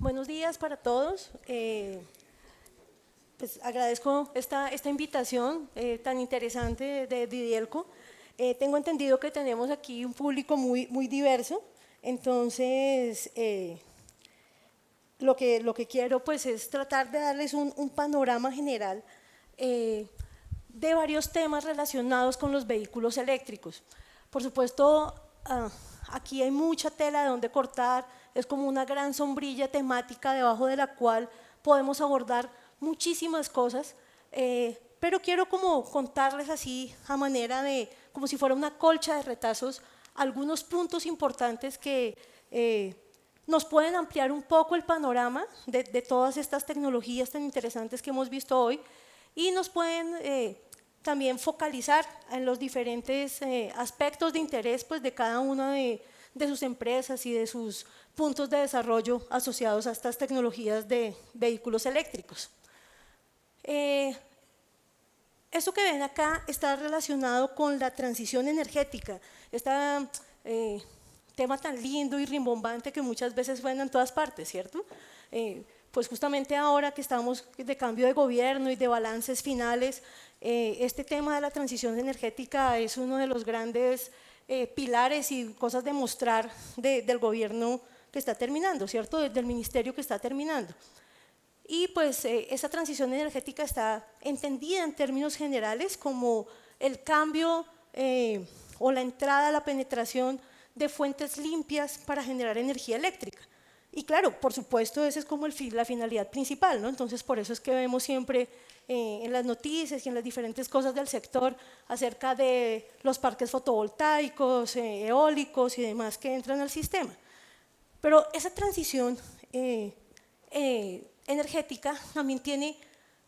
Buenos días para todos. Pues agradezco esta invitación tan interesante de Didelco. Tengo entendido que tenemos aquí un público muy diverso, entonces lo que quiero pues es tratar de darles un panorama general de varios temas relacionados con los vehículos eléctricos. Por supuesto, aquí hay mucha tela de donde cortar, es como una gran sombrilla temática debajo de la cual podemos abordar muchísimas cosas, pero quiero como contarles así a manera de, como si fuera una colcha de retazos, algunos puntos importantes que nos pueden ampliar un poco el panorama de todas estas tecnologías tan interesantes que hemos visto hoy y nos pueden también focalizar en los diferentes aspectos de interés pues, de cada una de sus empresas y de sus puntos de desarrollo asociados a estas tecnologías de vehículos eléctricos. Esto que ven acá está relacionado con la transición energética, este tema tan lindo y rimbombante que muchas veces suena en todas partes, ¿cierto? Pues justamente ahora que estamos de cambio de gobierno y de balances finales, este tema de la transición energética es uno de los grandes pilares y cosas de mostrar del gobierno que está terminando, ¿cierto? Del ministerio que está terminando. Y pues esa transición energética está entendida en términos generales como el cambio o la entrada, la penetración de fuentes limpias para generar energía eléctrica. Y claro, por supuesto, esa es como la finalidad principal, ¿no? Entonces, por eso es que vemos siempre en las noticias y en las diferentes cosas del sector acerca de los parques fotovoltaicos, eólicos y demás que entran al sistema. Pero esa transición energética también tiene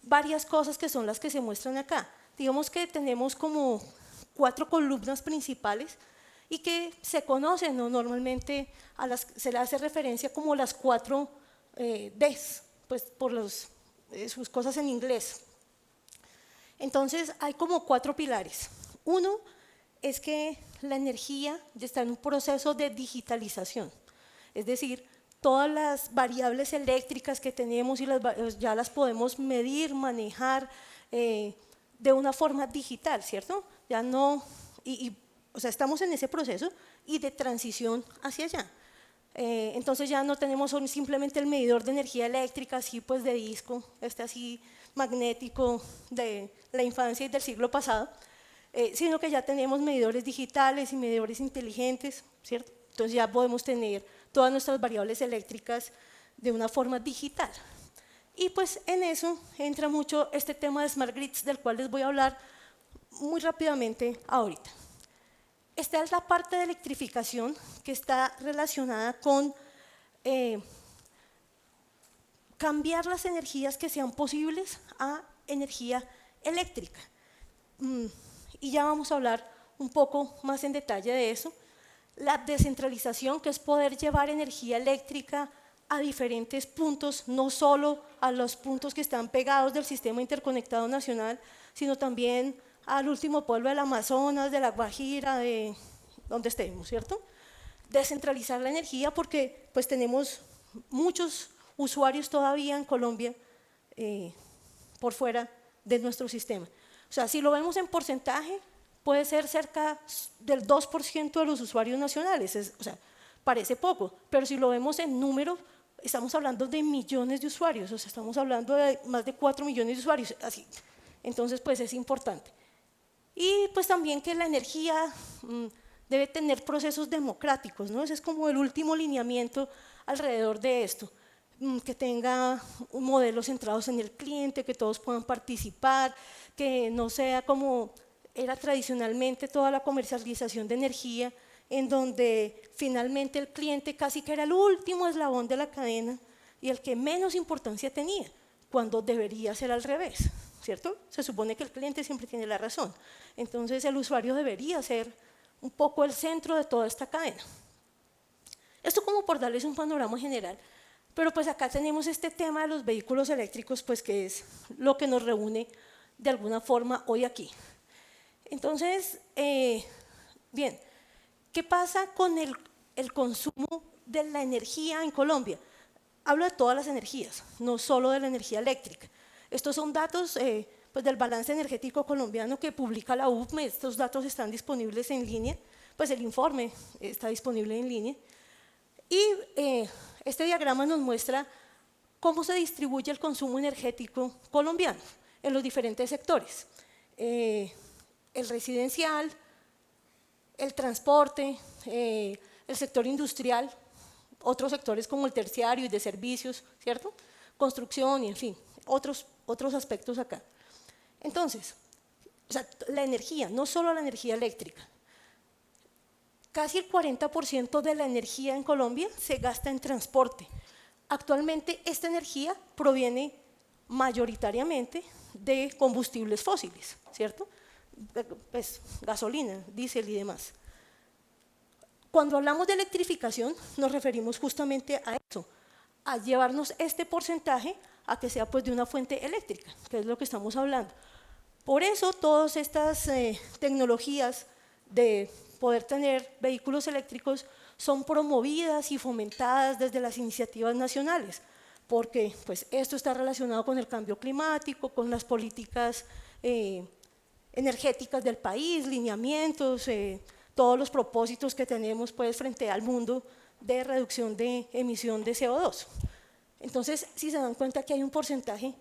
varias cosas que son las que se muestran acá. Digamos que tenemos como 4 columnas principales y que se conocen, ¿no? Normalmente se le hace referencia como las 4 Ds, pues por sus cosas en inglés. Entonces hay como 4 pilares. Uno es que la energía ya está en un proceso de digitalización, es decir, todas las variables eléctricas que tenemos y ya las podemos medir, manejar de una forma digital, ¿cierto? Ya no, o sea, estamos en ese proceso y de transición hacia allá. Entonces ya no tenemos simplemente el medidor de energía eléctrica así pues de disco, así magnético de la infancia y del siglo pasado, sino que ya tenemos medidores digitales y medidores inteligentes, ¿cierto? Entonces ya podemos tener todas nuestras variables eléctricas de una forma digital. Y pues en eso entra mucho este tema de Smart Grids, del cual les voy a hablar muy rápidamente ahorita. Esta es la parte de electrificación que está relacionada con cambiar las energías que sean posibles a energía eléctrica. Y ya vamos a hablar un poco más en detalle de eso. La descentralización, que es poder llevar energía eléctrica a diferentes puntos, no solo a los puntos que están pegados del sistema interconectado nacional, sino también al último pueblo del Amazonas, de La Guajira, de donde estemos, ¿cierto? Descentralizar la energía porque pues tenemos muchos usuarios todavía en Colombia por fuera de nuestro sistema. O sea, si lo vemos en porcentaje, puede ser cerca del 2% de los usuarios nacionales, o sea, parece poco, pero si lo vemos en números, estamos hablando de millones de usuarios, o sea, estamos hablando de más de 4 millones de usuarios, así. Entonces, pues es importante. Y pues también que la energía debe tener procesos democráticos, ¿no? Ese es como el último lineamiento alrededor de esto, que tenga modelos centrados en el cliente, que todos puedan participar, que no sea como era tradicionalmente toda la comercialización de energía, en donde finalmente el cliente casi que era el último eslabón de la cadena y el que menos importancia tenía, cuando debería ser al revés, ¿cierto? Se supone que el cliente siempre tiene la razón. Entonces el usuario debería ser un poco el centro de toda esta cadena. Esto como por darles un panorama general, pero pues acá tenemos este tema de los vehículos eléctricos, pues que es lo que nos reúne de alguna forma hoy aquí. Entonces, bien, ¿qué pasa con el consumo de la energía en Colombia? hablo de todas las energías, no solo de la energía eléctrica. Estos son datos pues del balance energético colombiano que publica la UPME. Estos datos están disponibles en línea, pues el informe está disponible en línea. Y este diagrama nos muestra cómo se distribuye el consumo energético colombiano en los diferentes sectores. El residencial, el transporte, el sector industrial, otros sectores como el terciario y de servicios, ¿cierto? Construcción y en fin, otros aspectos acá. Entonces, o sea, la energía, no solo la energía eléctrica, casi el 40% de la energía en Colombia se gasta en transporte. Actualmente esta energía proviene mayoritariamente de combustibles fósiles, ¿cierto? Pues gasolina, diésel y demás. Cuando hablamos de electrificación nos referimos justamente a eso, a llevarnos este porcentaje a que sea pues de una fuente eléctrica, que es lo que estamos hablando. Por eso todas estas tecnologías de poder tener vehículos eléctricos son promovidas y fomentadas desde las iniciativas nacionales, porque pues, esto está relacionado con el cambio climático, con las políticas energéticas del país, lineamientos, todos los propósitos que tenemos pues, frente al mundo de reducción de emisión de CO2. Entonces, si se dan cuenta que hay un porcentaje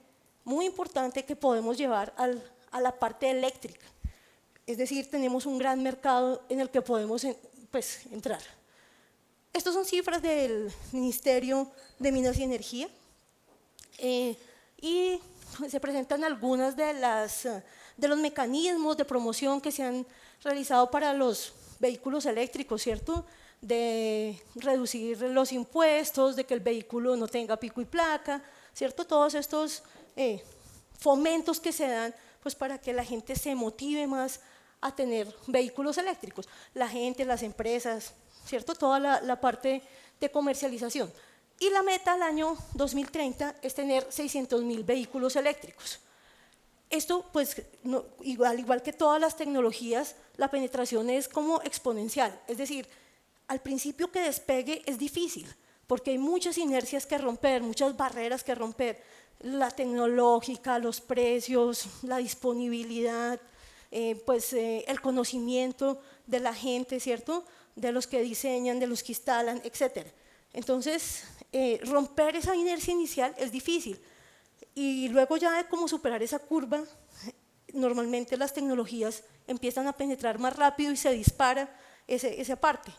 muy importante que podemos llevar a la parte eléctrica, es decir, tenemos un gran mercado en el que podemos pues, entrar. Estas son cifras del Ministerio de Minas y Energía y se presentan algunas de los mecanismos de promoción que se han realizado para los vehículos eléctricos, ¿cierto? De reducir los impuestos, de que el vehículo no tenga pico y placa, ¿cierto? Todos estos fomentos que se dan pues, para que la gente se motive más a tener vehículos eléctricos. La gente, las empresas, ¿cierto? Toda la parte de comercialización. Y la meta al año 2030 es tener 600.000 vehículos eléctricos. Esto, pues, no, al igual que todas las tecnologías, la penetración es como exponencial. Es decir, al principio que despegue es difícil, porque hay muchas inercias que romper, muchas barreras que romper. La tecnológica, los precios, la disponibilidad, el conocimiento de la gente, ¿cierto? De los que diseñan, de los que instalan, etc. Entonces, romper esa inercia inicial es difícil. Y luego ya de cómo superar esa curva, normalmente las tecnologías empiezan a penetrar más rápido y se dispara esa parte.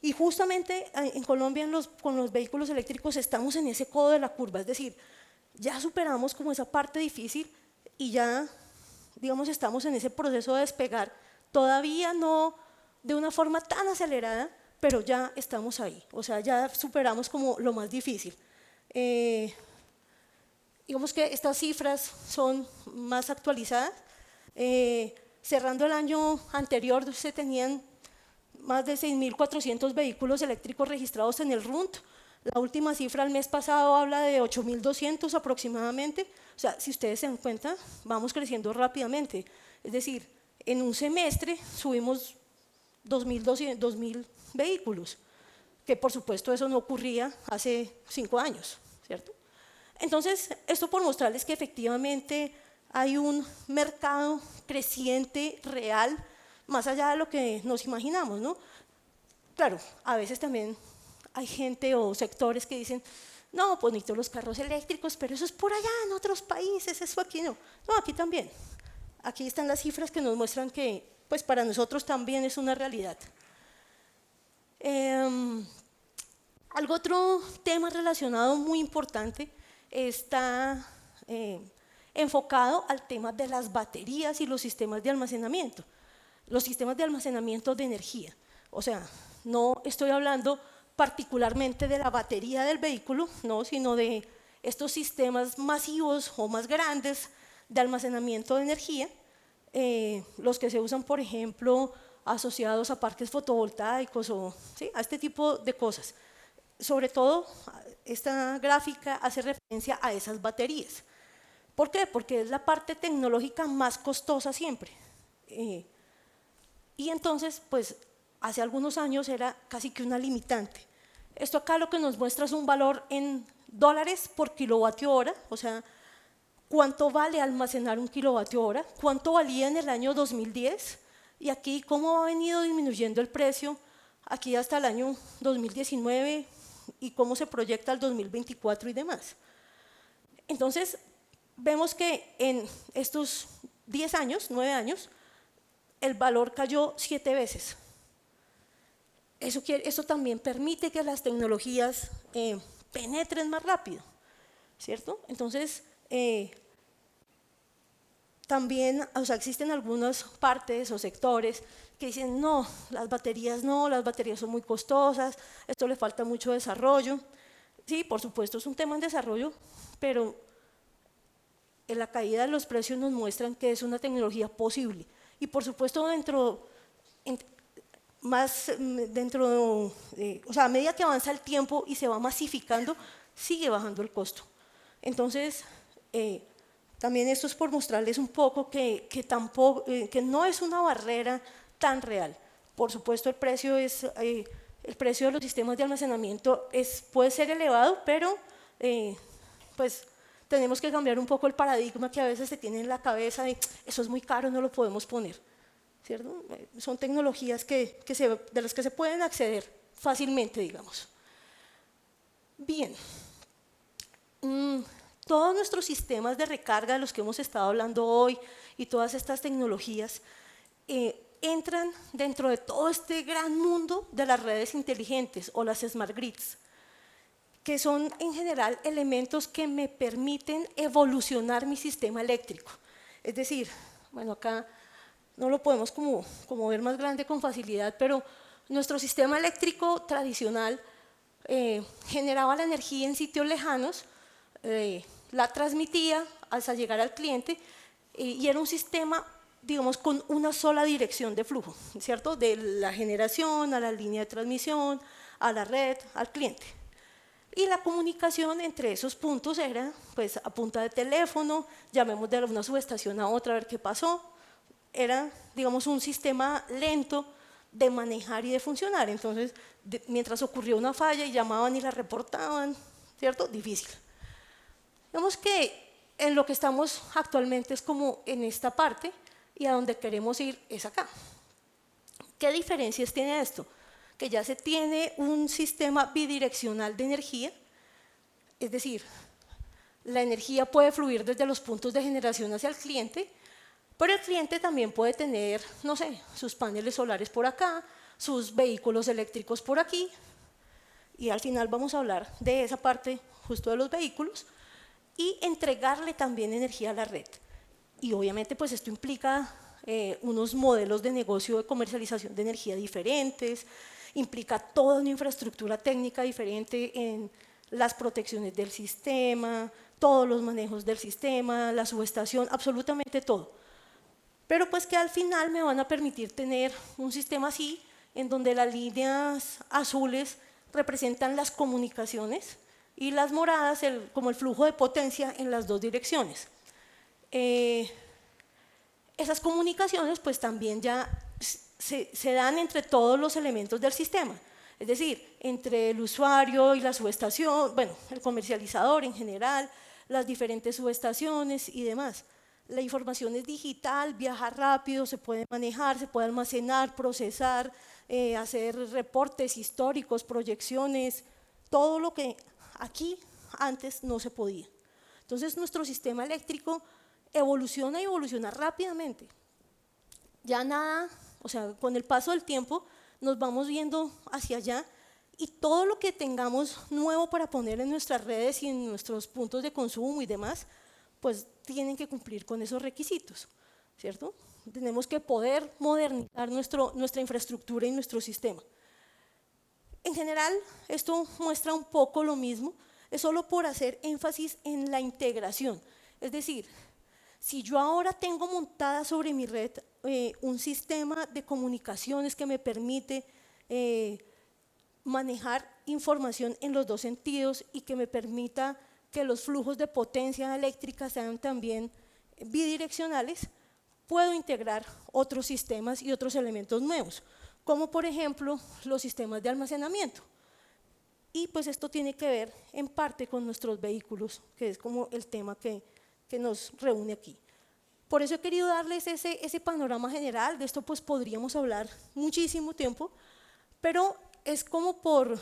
Y justamente en Colombia con los vehículos eléctricos estamos en ese codo de la curva, es decir, ya superamos como esa parte difícil y ya, digamos, estamos en ese proceso de despegar, todavía no de una forma tan acelerada, pero ya estamos ahí, o sea, ya superamos como lo más difícil. Digamos que estas cifras son más actualizadas. Cerrando el año anterior se tenían más de 6.400 vehículos eléctricos registrados en el RUNT. La última cifra el mes pasado habla de 8.200 aproximadamente. O sea, si ustedes se dan cuenta, vamos creciendo rápidamente. Es decir, en un semestre subimos 2.000 vehículos, que por supuesto eso no ocurría hace 5 años, ¿cierto? Entonces, esto por mostrarles que efectivamente hay un mercado creciente, real, más allá de lo que nos imaginamos, ¿no? Claro, a veces también hay gente o sectores que dicen, no, pues necesito los carros eléctricos, pero eso es por allá en otros países, eso aquí no. No, aquí también. Aquí están las cifras que nos muestran que pues para nosotros también es una realidad. Otro tema relacionado muy importante está enfocado al tema de las baterías y los sistemas de almacenamiento. Los sistemas de almacenamiento de energía. O sea, no estoy hablando particularmente de la batería del vehículo, no, sino de estos sistemas masivos o más grandes de almacenamiento de energía, los que se usan, por ejemplo, asociados a parques fotovoltaicos o ¿sí? a este tipo de cosas. Sobre todo, esta gráfica hace referencia a esas baterías. ¿Por qué? Porque es la parte tecnológica más costosa siempre. Y entonces, pues, hace algunos años era casi que una limitante. Esto acá lo que nos muestra es un valor en dólares por kilovatio hora, o sea, cuánto vale almacenar un kilovatio hora, cuánto valía en el año 2010, y aquí cómo ha venido disminuyendo el precio aquí hasta el año 2019 y cómo se proyecta el 2024 y demás. Entonces, vemos que en estos 10 años, 9 años, el valor cayó 7 veces. Eso también permite que las tecnologías penetren más rápido, ¿cierto? Entonces, también, o sea, existen algunas partes o sectores que dicen, no, las baterías son muy costosas, esto le falta mucho desarrollo. Sí, por supuesto es un tema en desarrollo, pero en la caída de los precios nos muestran que es una tecnología posible. Y por supuesto o sea, a medida que avanza el tiempo y se va masificando, sigue bajando el costo. Entonces, también esto es por mostrarles un poco que no es una barrera tan real. Por supuesto, el precio de los sistemas de almacenamiento puede ser elevado, pero pues tenemos que cambiar un poco el paradigma que a veces se tiene en la cabeza de eso es muy caro, no lo podemos poner, ¿cierto? Son tecnologías de las que se pueden acceder fácilmente, digamos. Bien. Todos nuestros sistemas de recarga de los que hemos estado hablando hoy y todas estas tecnologías entran dentro de todo este gran mundo de las redes inteligentes o las smart grids, que son en general elementos que me permiten evolucionar mi sistema eléctrico. Es decir, bueno, acá no lo podemos como ver más grande con facilidad, pero nuestro sistema eléctrico tradicional generaba la energía en sitios lejanos, la transmitía hasta llegar al cliente y era un sistema, digamos, con una sola dirección de flujo, ¿cierto? De la generación a la línea de transmisión, a la red, al cliente. Y la comunicación entre esos puntos era, pues, a punta de teléfono, llamemos de una subestación a otra a ver qué pasó. Era, digamos, un sistema lento de manejar y de funcionar. Entonces, mientras ocurrió una falla y llamaban y la reportaban, ¿cierto? Difícil. Digamos que en lo que estamos actualmente es como en esta parte y a donde queremos ir es acá. ¿Qué diferencias tiene esto? Que ya se tiene un sistema bidireccional de energía, es decir, la energía puede fluir desde los puntos de generación hacia el cliente, pero el cliente también puede tener, no sé, sus paneles solares por acá, sus vehículos eléctricos por aquí, y al final vamos a hablar de esa parte justo de los vehículos, y entregarle también energía a la red. Y obviamente pues esto implica unos modelos de negocio de comercialización de energía diferentes, implica toda una infraestructura técnica diferente en las protecciones del sistema, todos los manejos del sistema, la subestación, absolutamente todo. Pero pues que al final me van a permitir tener un sistema así, en donde las líneas azules representan las comunicaciones y las moradas como el flujo de potencia en las dos direcciones. Esas comunicaciones pues también ya se dan entre todos los elementos del sistema, es decir, entre el usuario y la subestación, bueno, el comercializador en general, las diferentes subestaciones y demás. La información es digital, viaja rápido, se puede manejar, se puede almacenar, procesar, hacer reportes históricos, proyecciones, todo lo que aquí antes no se podía. Entonces nuestro sistema eléctrico evoluciona y evoluciona rápidamente. Ya nada, o sea, con el paso del tiempo nos vamos viendo hacia allá y todo lo que tengamos nuevo para poner en nuestras redes y en nuestros puntos de consumo y demás, pues tienen que cumplir con esos requisitos, ¿cierto? Tenemos que poder modernizar nuestra infraestructura y nuestro sistema. En general, esto muestra un poco lo mismo, es solo por hacer énfasis en la integración. Es decir, si yo ahora tengo montada sobre mi red un sistema de comunicaciones que me permite manejar información en los dos sentidos y que me permita que los flujos de potencia eléctrica sean también bidireccionales, puedo integrar otros sistemas y otros elementos nuevos, como por ejemplo los sistemas de almacenamiento. y pues esto tiene que ver en parte con nuestros vehículos, que es como el tema que nos reúne aquí. Por eso he querido darles ese panorama general. De esto pues podríamos hablar muchísimo tiempo, pero es como por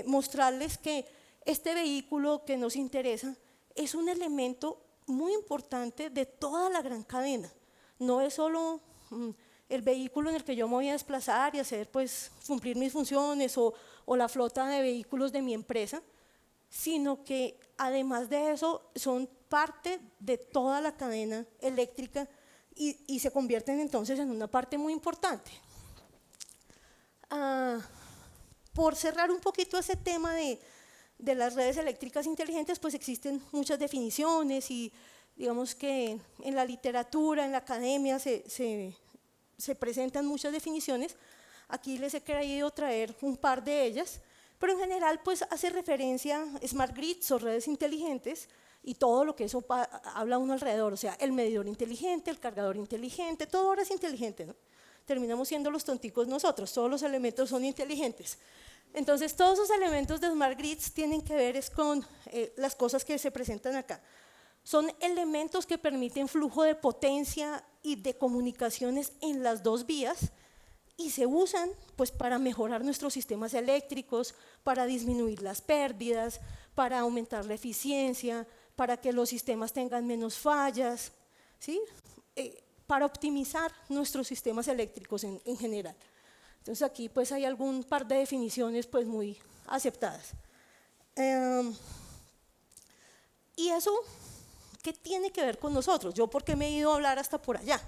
mostrarles que este vehículo que nos interesa es un elemento muy importante de toda la gran cadena. No es solo el vehículo en el que yo me voy a desplazar y hacer, pues, cumplir mis funciones o la flota de vehículos de mi empresa, sino que además de eso son parte de toda la cadena eléctrica y se convierten entonces en una parte muy importante. Por cerrar un poquito ese tema de las redes eléctricas inteligentes, pues existen muchas definiciones y digamos que en la literatura, en la academia se presentan muchas definiciones. Aquí les he querido traer un par de ellas, pero en general pues hace referencia a smart grids o redes inteligentes y todo lo que eso habla uno alrededor, o sea, el medidor inteligente, el cargador inteligente, todo ahora es inteligente, ¿no? Terminamos siendo los tonticos nosotros, todos los elementos son inteligentes. Entonces, todos esos elementos de smart grids tienen que ver con las cosas que se presentan acá. Son elementos que permiten flujo de potencia y de comunicaciones en las dos vías y se usan pues, para mejorar nuestros sistemas eléctricos, para disminuir las pérdidas, para aumentar la eficiencia, para que los sistemas tengan menos fallas, ¿sí? Para optimizar nuestros sistemas eléctricos en general. Entonces aquí pues hay algún par de definiciones pues muy aceptadas. ¿Y eso qué tiene que ver con nosotros? ¿Yo por qué me he ido a hablar hasta por allá?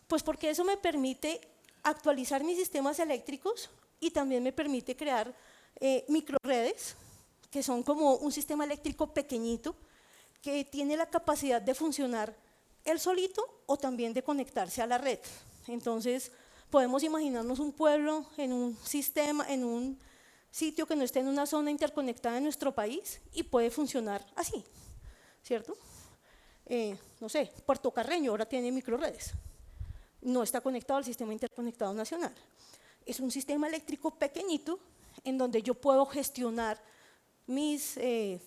Pues porque eso me permite actualizar mis sistemas eléctricos y también me permite crear microredes, que son como un sistema eléctrico pequeñito que tiene la capacidad de funcionar él solito o también de conectarse a la red. Entonces, podemos imaginarnos un pueblo en un sistema, en un sitio que no esté en una zona interconectada en nuestro país y puede funcionar así, ¿cierto? No sé, Puerto Carreño ahora tiene microredes, no está conectado al sistema interconectado nacional. Es un sistema eléctrico pequeñito en donde yo puedo gestionar mis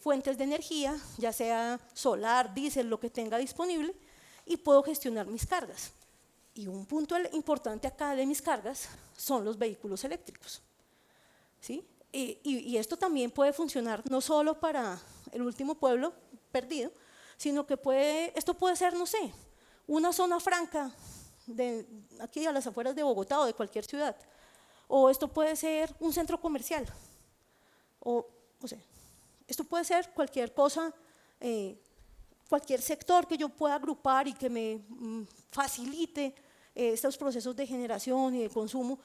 fuentes de energía, ya sea solar, diésel, lo que tenga disponible, y puedo gestionar mis cargas. Y un punto importante acá de mis cargas son los vehículos eléctricos, ¿sí? Y esto también puede funcionar no solo para el último pueblo perdido, sino que esto puede ser, no sé, una zona franca de aquí a las afueras de Bogotá o de cualquier ciudad, o esto puede ser un centro comercial, o sea, esto puede ser cualquier cosa, cualquier sector que yo pueda agrupar y que me facilite estos procesos de generación y de consumo,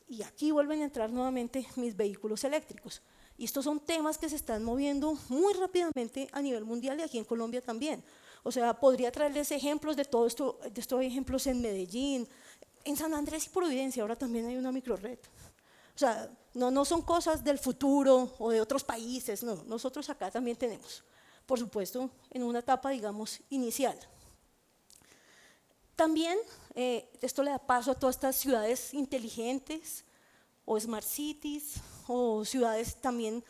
y aquí vuelven a entrar nuevamente mis vehículos eléctricos. Y estos son temas que se están moviendo muy rápidamente a nivel mundial y aquí en Colombia también. O sea, podría traerles ejemplos de todo esto, de estos ejemplos en Medellín, en San Andrés y Providencia, ahora también hay una microred. O sea, no son cosas del futuro o de otros países, no, nosotros acá también tenemos, por supuesto, en una etapa, digamos, inicial. También esto le da paso a todas estas ciudades inteligentes o smart cities o ciudades también,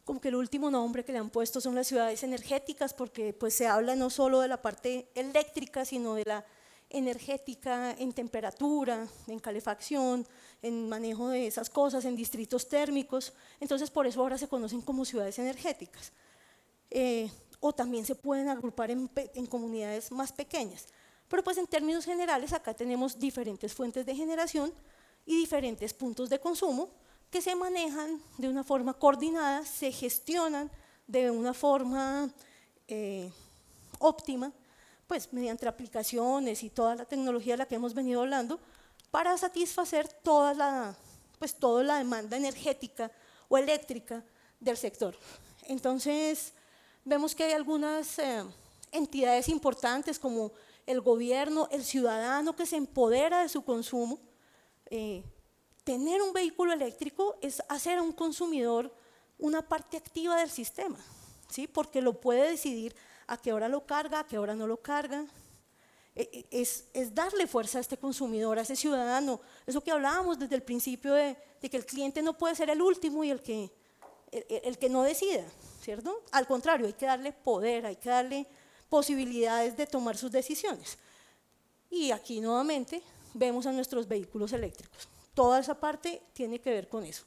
como que el último nombre que le han puesto son las ciudades energéticas, porque pues se habla no solo de la parte eléctrica, sino de la energética en temperatura, en calefacción, en manejo de esas cosas, en distritos térmicos. Entonces por eso ahora se conocen como ciudades energéticas. O también se pueden agrupar en comunidades más pequeñas. Pero pues en términos generales acá tenemos diferentes fuentes de generación y diferentes puntos de consumo que se manejan de una forma coordinada, se gestionan de una forma óptima, pues mediante aplicaciones y toda la tecnología de la que hemos venido hablando, para satisfacer toda la demanda energética o eléctrica del sector. Entonces, vemos que hay algunas entidades importantes como el gobierno, el ciudadano que se empodera de su consumo. Tener un vehículo eléctrico es hacer a un consumidor una parte activa del sistema, ¿sí? Porque lo puede decidir a qué hora lo carga, a qué hora no lo carga. Es darle fuerza a este consumidor, a ese ciudadano. Eso que hablábamos desde el principio de que el cliente no puede ser el último y el que el que no decida, ¿cierto? Al contrario, hay que darle poder, hay que darle posibilidades de tomar sus decisiones. Y aquí nuevamente vemos a nuestros vehículos eléctricos. Toda esa parte tiene que ver con eso.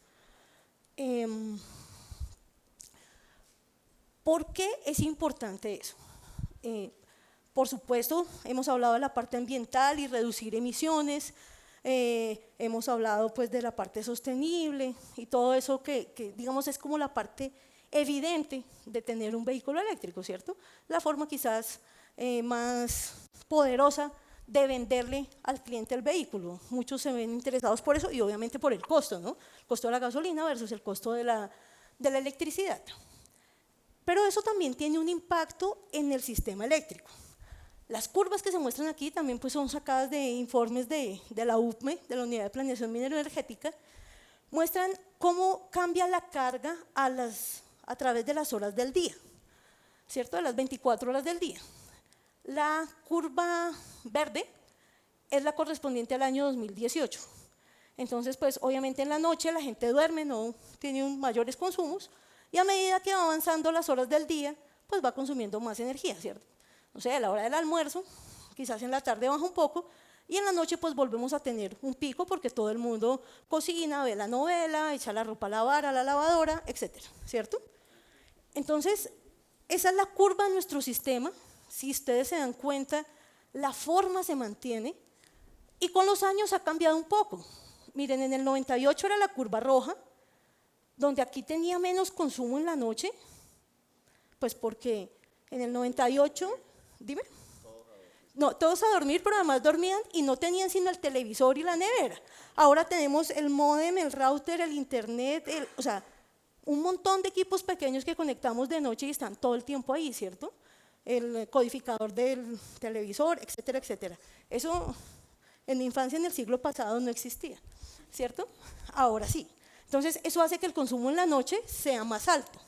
¿Por qué es importante eso? Por supuesto, hemos hablado de la parte ambiental y reducir emisiones, hemos hablado pues de la parte sostenible y todo eso que digamos es como la parte evidente de tener un vehículo eléctrico, ¿cierto? La forma quizás más poderosa de venderle al cliente el vehículo. Muchos se ven interesados por eso y obviamente por el costo, ¿no? El costo de la gasolina versus el costo de la electricidad. Pero eso también tiene un impacto en el sistema eléctrico. Las curvas que se muestran aquí también pues son sacadas de informes de la UPME, de la Unidad de Planeación Minero Energética, muestran cómo cambia la carga a través de las horas del día, ¿cierto? De las 24 horas del día. La curva verde es la correspondiente al año 2018. Entonces, pues obviamente en la noche la gente duerme, no tiene mayores consumos, y a medida que va avanzando las horas del día, pues va consumiendo más energía, ¿cierto? O sea, a la hora del almuerzo, quizás en la tarde baja un poco, y en la noche pues volvemos a tener un pico porque todo el mundo cocina, ve la novela, echa la ropa a lavar a la lavadora, etcétera, ¿cierto? Entonces, esa es la curva de nuestro sistema. Si ustedes se dan cuenta, la forma se mantiene y con los años ha cambiado un poco. Miren, en el 98 era la curva roja, donde aquí tenía menos consumo en la noche, pues porque en el 98, dime, no, todos a dormir, pero además dormían y no tenían sino el televisor y la nevera. Ahora tenemos el módem, el router, el internet, o sea, un montón de equipos pequeños que conectamos de noche y están todo el tiempo ahí, ¿cierto? El codificador del televisor, etcétera, etcétera. Eso en mi infancia en el siglo pasado no existía, ¿cierto? Ahora sí. Entonces, eso hace que el consumo en la noche sea más alto.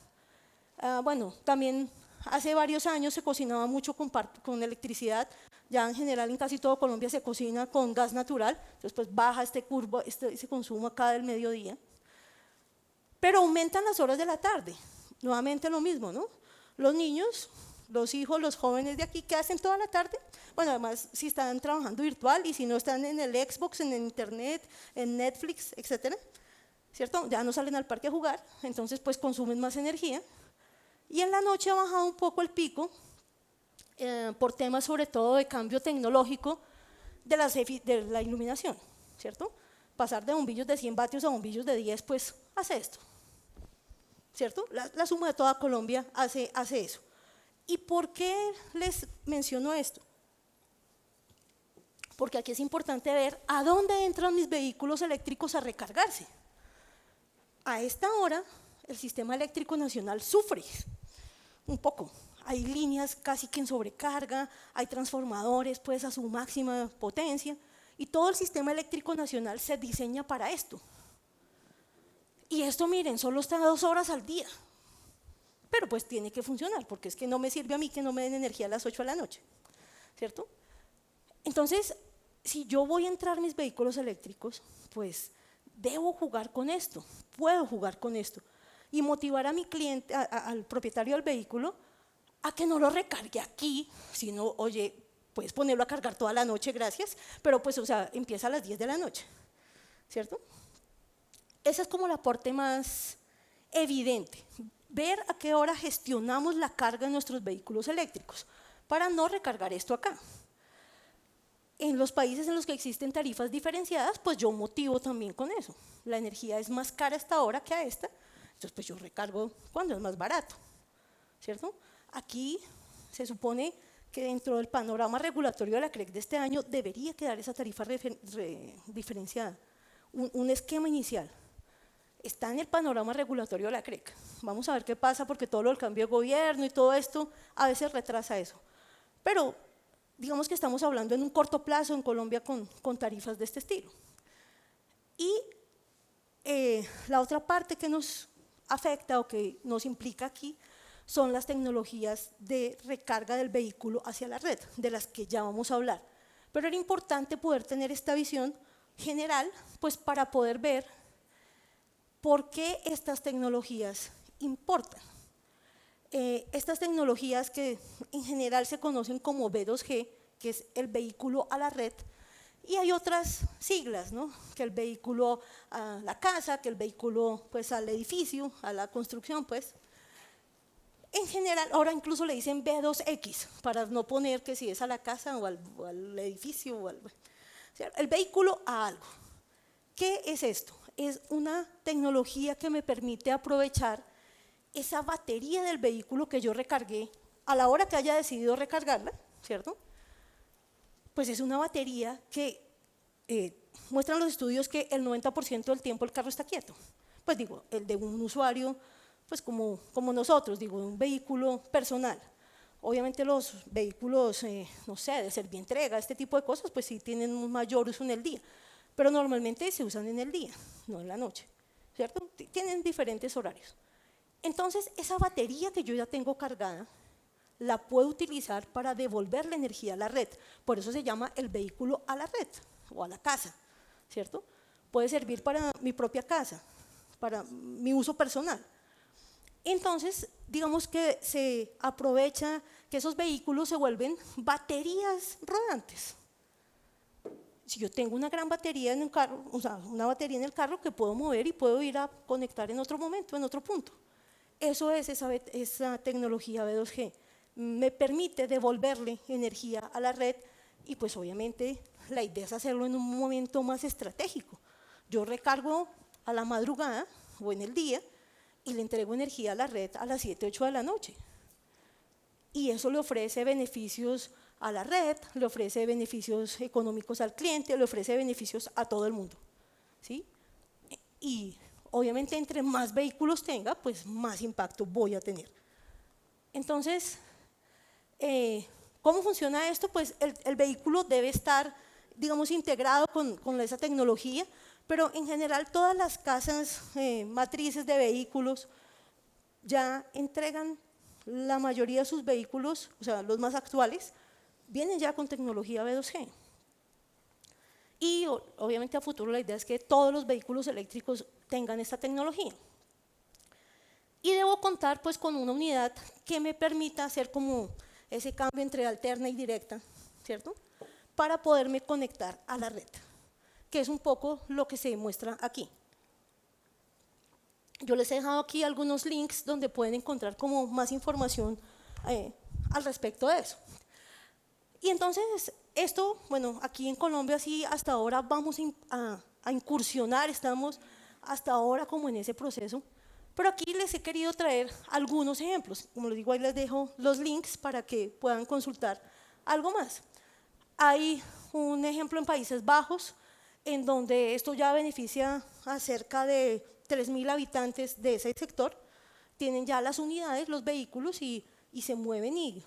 Bueno, también hace varios años se cocinaba mucho con electricidad, ya en general en casi todo Colombia se cocina con gas natural, entonces pues baja ese consumo acá del mediodía. Pero aumentan las horas de la tarde, nuevamente lo mismo, ¿no? Los niños, los hijos, los jóvenes de aquí, ¿qué hacen toda la tarde? Bueno, además si están trabajando virtual y si no están en el Xbox, en el internet, en Netflix, etcétera, ¿cierto? Ya no salen al parque a jugar, entonces pues consumen más energía. Y en la noche ha bajado un poco el pico, por temas sobre todo de cambio tecnológico de la iluminación, ¿cierto? Pasar de bombillos de 100 vatios a bombillos de 10, pues hace esto, ¿cierto? La suma de toda Colombia hace eso. ¿Y por qué les menciono esto? Porque aquí es importante ver a dónde entran mis vehículos eléctricos a recargarse. A esta hora, el sistema eléctrico nacional sufre un poco. Hay líneas casi que en sobrecarga, hay transformadores pues a su máxima potencia y todo el sistema eléctrico nacional se diseña para esto. Y esto, miren, solo está 2 horas al día, pero pues tiene que funcionar porque es que no me sirve a mí que no me den energía a las 8 de la noche, ¿cierto? Entonces, si yo voy a entrar mis vehículos eléctricos, pues debo jugar con esto, puedo jugar con esto y motivar a mi cliente, al propietario del vehículo, a que no lo recargue aquí, sino, oye, puedes ponerlo a cargar toda la noche, gracias, pero pues, o sea, empieza a las 10 de la noche, ¿cierto? Ese es como el aporte más evidente, ver a qué hora gestionamos la carga de nuestros vehículos eléctricos para no recargar esto acá. En los países en los que existen tarifas diferenciadas, pues yo motivo también con eso. La energía es más cara a esta hora que a esta, entonces pues yo recargo cuando es más barato, ¿cierto? Aquí se supone que dentro del panorama regulatorio de la CREC de este año debería quedar esa tarifa diferenciada, un esquema inicial. Está en el panorama regulatorio de la CREC. Vamos a ver qué pasa porque todo lo del cambio de gobierno y todo esto a veces retrasa eso. Pero digamos que estamos hablando en un corto plazo en Colombia con tarifas de este estilo. Y la otra parte que nos afecta o que nos implica aquí son las tecnologías de recarga del vehículo hacia la red, de las que ya vamos a hablar. Pero era importante poder tener esta visión general, pues para poder ver por qué estas tecnologías importan. Estas tecnologías que en general se conocen como B2G, que es el vehículo a la red, y hay otras siglas, ¿no? Que el vehículo a la casa, que el vehículo pues, al edificio, a la construcción, pues. En general, ahora incluso le dicen B2X, para no poner que si es a la casa o al edificio, o sea, el vehículo a algo. ¿Qué es esto? Es una tecnología que me permite aprovechar esa batería del vehículo que yo recargué a la hora que haya decidido recargarla, ¿cierto? Pues es una batería que muestran los estudios que el 90% del tiempo el carro está quieto. Pues digo, el de un usuario, pues como nosotros, digo, un vehículo personal. Obviamente los vehículos, no sé, de servientrega, este tipo de cosas, pues sí tienen un mayor uso en el día, pero normalmente se usan en el día, no en la noche, ¿cierto? Tienen diferentes horarios. Entonces, esa batería que yo ya tengo cargada, la puedo utilizar para devolver la energía a la red. Por eso se llama el vehículo a la red o a la casa, ¿cierto? Puede servir para mi propia casa, para mi uso personal. Entonces, digamos que se aprovecha que esos vehículos se vuelven baterías rodantes. Si yo tengo una gran batería en el carro, o sea, una batería en el carro que puedo mover y puedo ir a conectar en otro momento, en otro punto. Eso es esa tecnología B2G. Me permite devolverle energía a la red y pues obviamente la idea es hacerlo en un momento más estratégico. Yo recargo a la madrugada o en el día y le entrego energía a la red a las 7, 8 de la noche. Y eso le ofrece beneficios a la red, le ofrece beneficios económicos al cliente, le ofrece beneficios a todo el mundo, ¿sí? Y obviamente entre más vehículos tenga, pues más impacto voy a tener. Entonces, ¿cómo funciona esto? Pues el vehículo debe estar, digamos, integrado con esa tecnología, pero en general todas las casas matrices de vehículos ya entregan la mayoría de sus vehículos, o sea, los más actuales, vienen ya con tecnología B2G. Y obviamente a futuro la idea es que todos los vehículos eléctricos tengan esta tecnología. Y debo contar pues con una unidad que me permita hacer como ese cambio entre alterna y directa, ¿cierto? Para poderme conectar a la red, que es un poco lo que se muestra aquí. Yo les he dejado aquí algunos links donde pueden encontrar como más información al respecto de eso. Y entonces esto, bueno, aquí en Colombia sí hasta ahora vamos a incursionar, estamos hasta ahora como en ese proceso, pero aquí les he querido traer algunos ejemplos. Como les digo, ahí les dejo los links para que puedan consultar algo más. Hay un ejemplo en Países Bajos, en donde esto ya beneficia a cerca de 3.000 habitantes de ese sector. Tienen ya las unidades, los vehículos y se mueven y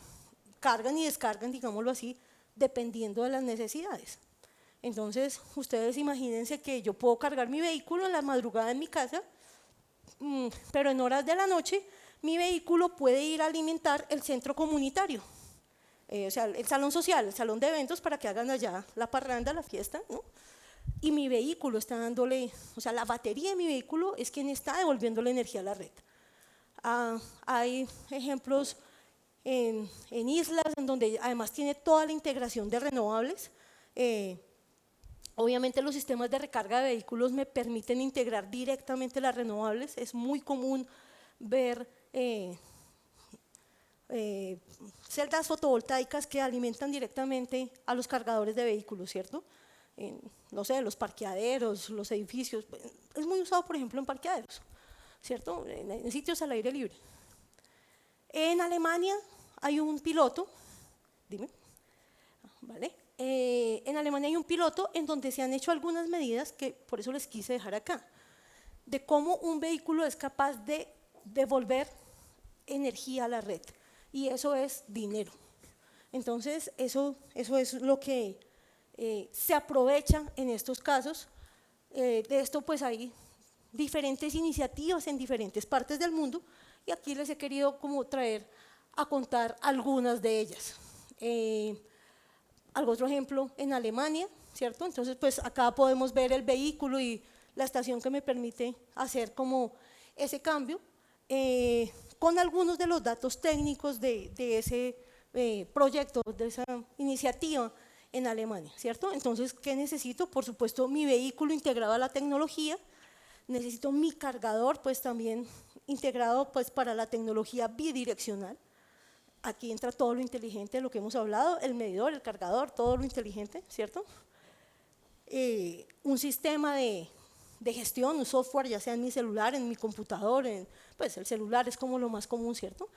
cargan y descargan, digámoslo así, dependiendo de las necesidades. Entonces, ustedes imagínense que yo puedo cargar mi vehículo en la madrugada en mi casa, pero en horas de la noche mi vehículo puede ir a alimentar el centro comunitario, o sea, el salón social, el salón de eventos para que hagan allá la parranda, la fiesta, ¿no? Y mi vehículo está dándole, o sea, la batería de mi vehículo es quien está devolviendo la energía a la red. Hay ejemplos en islas en donde además tiene toda la integración de renovables. Obviamente los sistemas de recarga de vehículos me permiten integrar directamente las renovables. Es muy común ver celdas fotovoltaicas que alimentan directamente a los cargadores de vehículos, ¿cierto? No sé, los parqueaderos, los edificios. Es muy usado, por ejemplo, en parqueaderos, ¿cierto? En sitios al aire libre. En Alemania hay un piloto, dime, ¿vale? En Alemania hay un piloto en donde se han hecho algunas medidas que por eso les quise dejar acá, de cómo un vehículo es capaz de devolver energía a la red, y eso es dinero. Entonces, eso es lo que se aprovecha en estos casos. De esto pues hay diferentes iniciativas en diferentes partes del mundo, y aquí les he querido como traer a contar algunas de ellas. Algo otro ejemplo en Alemania, ¿cierto? Entonces, pues acá podemos ver el vehículo y la estación que me permite hacer como ese cambio. con algunos de los datos técnicos de ese proyecto, de esa iniciativa en Alemania, ¿cierto? Entonces, ¿qué necesito? Por supuesto, mi vehículo integrado a la tecnología, necesito mi cargador, pues también integrado pues, para la tecnología bidireccional. Aquí entra todo lo inteligente de lo que hemos hablado, el medidor, el cargador, todo lo inteligente, ¿cierto? Un sistema de gestión, un software, ya sea en mi celular, en mi computador, pues el celular es como lo más común, ¿cierto?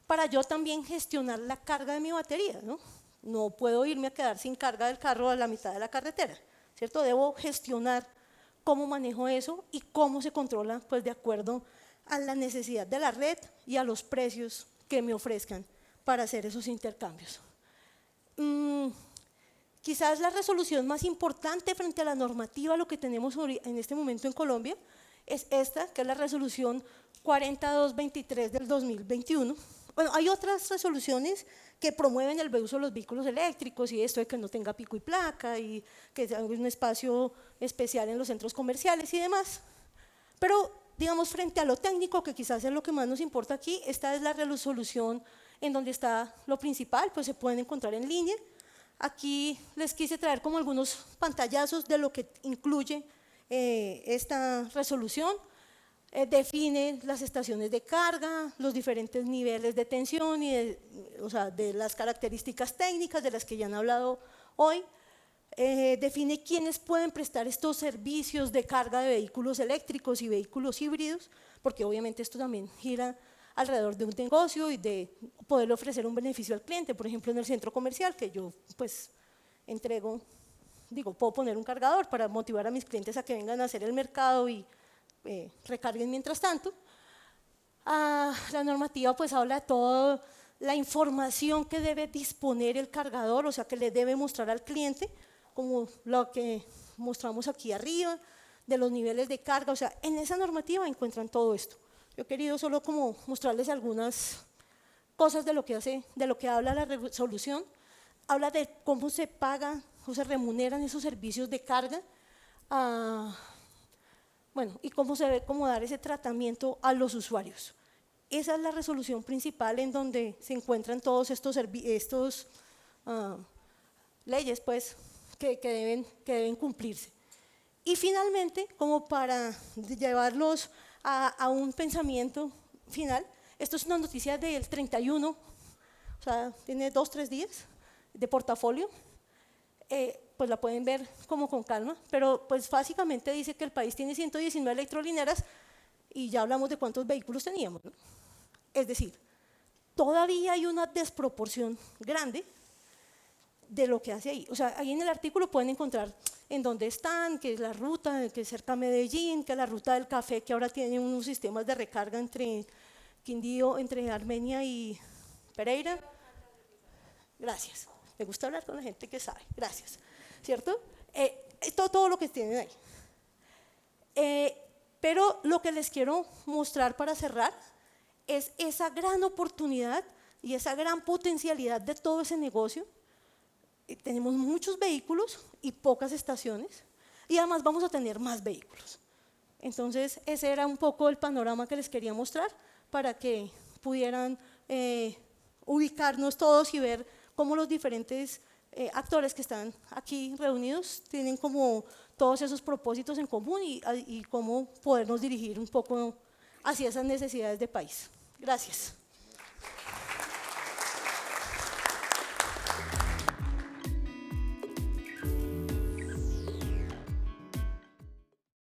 Para yo también gestionar la carga de mi batería, ¿no? No puedo irme a quedar sin carga del carro a la mitad de la carretera, ¿cierto? Debo gestionar cómo manejo eso y cómo se controla, pues de acuerdo a la necesidad de la red y a los precios que me ofrezcan para hacer esos intercambios. Quizás la resolución más importante frente a la normativa, lo que tenemos en este momento en Colombia, es esta, que es la resolución 40223 del 2021. Bueno, hay otras resoluciones que promueven el uso de los vehículos eléctricos y esto de que no tenga pico y placa y que sea un espacio especial en los centros comerciales y demás. Pero, digamos, frente a lo técnico, que quizás es lo que más nos importa aquí, esta es la resolución en donde está lo principal, pues se pueden encontrar en línea. Aquí les quise traer como algunos pantallazos de lo que incluye esta resolución. Define las estaciones de carga, los diferentes niveles de tensión y o sea, de las características técnicas de las que ya han hablado hoy. Define quiénes pueden prestar estos servicios de carga de vehículos eléctricos y vehículos híbridos, porque obviamente esto también gira alrededor de un negocio y de poder ofrecer un beneficio al cliente. Por ejemplo, en el centro comercial, que yo pues entrego, puedo poner un cargador para motivar a mis clientes a que vengan a hacer el mercado y recarguen mientras tanto. La normativa pues habla de toda la información que debe disponer el cargador, o sea, que le debe mostrar al cliente, como lo que mostramos aquí arriba, de los niveles de carga, o sea, en esa normativa encuentran todo esto. Yo he querido solo como mostrarles algunas cosas de lo que habla la resolución. Habla de cómo se paga o se remuneran esos servicios de carga, bueno, y cómo se debe dar ese tratamiento a los usuarios. Esa es la resolución principal en donde se encuentran todos estos leyes pues, que deben cumplirse. Y finalmente, como para llevarlos a un pensamiento final, esto es una noticia del 31, o sea, tiene 2 o 3 días de portafolio, pues la pueden ver como con calma, pero pues básicamente dice que el país tiene 119 electrolineras y ya hablamos de cuántos vehículos teníamos, ¿no? Es decir, todavía hay una desproporción grande de lo que hace ahí. O sea, ahí en el artículo pueden encontrar en dónde están, qué es la ruta, que es cerca a Medellín, que es la ruta del café, que ahora tiene unos sistemas de recarga entre Quindío, entre Armenia y Pereira. Gracias. Me gusta hablar con la gente que sabe. Gracias. ¿Cierto? Todo lo que tienen ahí. Pero lo que les quiero mostrar para cerrar es esa gran oportunidad y esa gran potencialidad de todo ese negocio. Tenemos muchos vehículos y pocas estaciones y además vamos a tener más vehículos. Entonces ese era un poco el panorama que les quería mostrar para que pudieran ubicarnos todos y ver cómo los diferentes actores que están aquí reunidos tienen como todos esos propósitos en común y cómo podernos dirigir un poco hacia esas necesidades de país. Gracias.